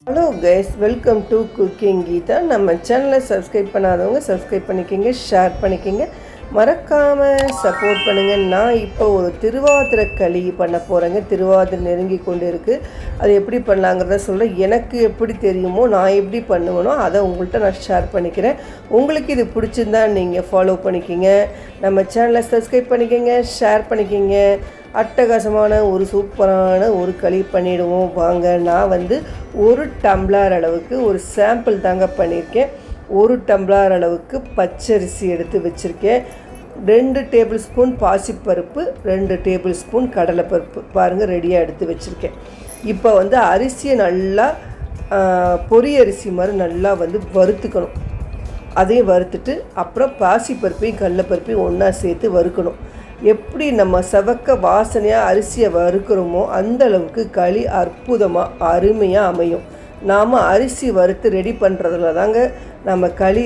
Hello guys, welcome to cooking Geetha. நம்ம சேனலை subscribe பண்ணாதவங்க சப்ஸ்கிரைப் பண்ணிக்கோங்க, ஷேர் பண்ணிக்கோங்க, மறக்காமல் சப்போர்ட் பண்ணுங்கள். நான் இப்போ ஒரு திருவாதிரை களி பண்ண போகிறேங்க. திருவாதிரை நெருங்கி கொண்டு இருக்குது. அது எப்படி பண்ணலாங்கிறத சொல்கிறேன். எனக்கு எப்படி தெரியுமோ, நான் எப்படி பண்ணுவேனோ அதை உங்கள்கிட்ட நான் ஷேர் பண்ணிக்கிறேன். உங்களுக்கு இது பிடிச்சிருந்தா நீங்கள் ஃபாலோ பண்ணிக்கிங்க, நம்ம சேனலை சப்ஸ்கிரைப் பண்ணிக்கோங்க, ஷேர் பண்ணிக்கோங்க. அட்டகாசமான ஒரு சூப்பரான ஒரு களி பண்ணிவிடுவோம் வாங்க. நான் ஒரு டம்ளர் அளவுக்கு ஒரு சாம்பிள் தாங்க பண்ணியிருக்கேன். ஒரு டம்ளர் அளவுக்கு பச்சரிசி எடுத்து வச்சுருக்கேன். 2 டேபிள் ஸ்பூன் பாசிப்பருப்பு, 2 டேபிள் ஸ்பூன் கடலைப்பருப்பு பாருங்கள் ரெடியாக எடுத்து வச்சுருக்கேன். இப்போ அரிசியை நல்லா பொரியரிசி மாதிரி நல்லா வறுத்துக்கணும். அதையும் வறுத்துட்டு அப்புறம் பாசிப்பருப்பையும் கடலைப்பருப்பையும் ஒன்றா சேர்த்து வறுக்கணும். எப்படி நம்ம செவக்க வாசனையாக அரிசியை வறுக்கிறோமோ அந்த அளவுக்கு களி அற்புதமாக அருமையாக அமையும். நாம் அரிசி வறுத்து ரெடி பண்ணுறதுல தாங்க நம்ம களி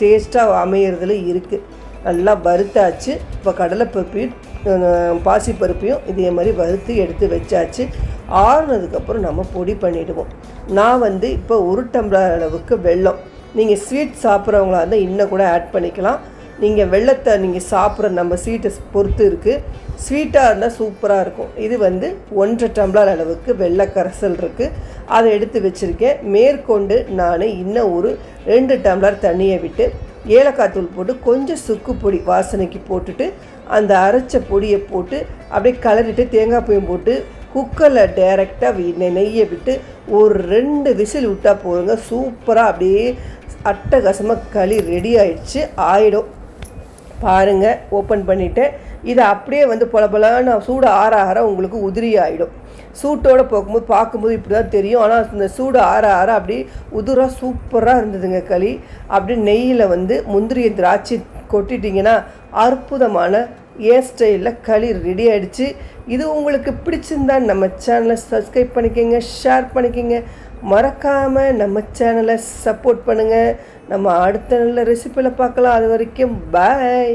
டேஸ்ட்டாக அமையிறதுல இருக்குது. நல்லா வறுத்தாச்சு. இப்போ கடலைப்பருப்பையும் பாசிப்பருப்பையும் இதே மாதிரி வறுத்து எடுத்து வச்சாச்சு. ஆறுனதுக்கப்புறம் நம்ம பொடி பண்ணிவிடுவோம். நான் இப்போ 1 டம்ளர் அளவுக்கு வெல்லம், நீங்கள் ஸ்வீட் சாப்பிட்றவங்களா இருந்தால் இன்னும் கூட ஆட் பண்ணிக்கலாம். நீங்கள் வெள்ளத்தை நீங்கள் சாப்பிட்ற நம்ம ஸ்வீட்டை பொறுத்து இருக்குது. ஸ்வீட்டாக இருந்தால் சூப்பராக இருக்கும். இது 1.5 டம்ளர் அளவுக்கு வெள்ளை கரைசல் இருக்குது, அதை எடுத்து வச்சுருக்கேன். மேற்கொண்டு நான் இன்னும் ஒரு 2 டம்ளர் தண்ணியை விட்டு ஏலக்காய் தூள் போட்டு கொஞ்சம் சுக்கு பொடி வாசனைக்கு போட்டுட்டு அந்த அரைச்ச பொடியை போட்டு அப்படியே கலரிட்டு தேங்காய் பூயும் போட்டு குக்கரில் டைரெக்டாக நெய்யை விட்டு ஒரு 2 விசில் விட்டால் போதுங்க. சூப்பராக அப்படியே அட்டகாசமாக களி ரெடி ஆகிடும். பாருங்கள், ஓப்பன் பண்ணிவிட்டேன். இதை அப்படியே பொலபொலன்னு சூடு ஆற உங்களுக்கு உதிரி ஆகிடும். சூட்டோடு பார்க்கும்போது இப்படி தான் தெரியும். ஆனால் இந்த சூடு ஆற அப்படியே உதிராக சூப்பராக இருந்ததுங்க களி. அப்படியே நெய்யில் முந்திரியை திராட்சை கொட்டிட்டிங்கன்னா அற்புதமான ஸ்டைலில் களி ரெடி ஆகிடுச்சு. இது உங்களுக்கு பிடிச்சிருந்தா நம்ம சேனலை சப்ஸ்கிரைப் பண்ணிக்கோங்க, ஷேர் பண்ணிக்கோங்க, மறக்காமல் நம்ம சேனலை சப்போர்ட் பண்ணுங்கள். நம்ம அடுத்த நல்ல ரெசிப்பியில் பார்க்கலாம். அது வரைக்கும் பாய்.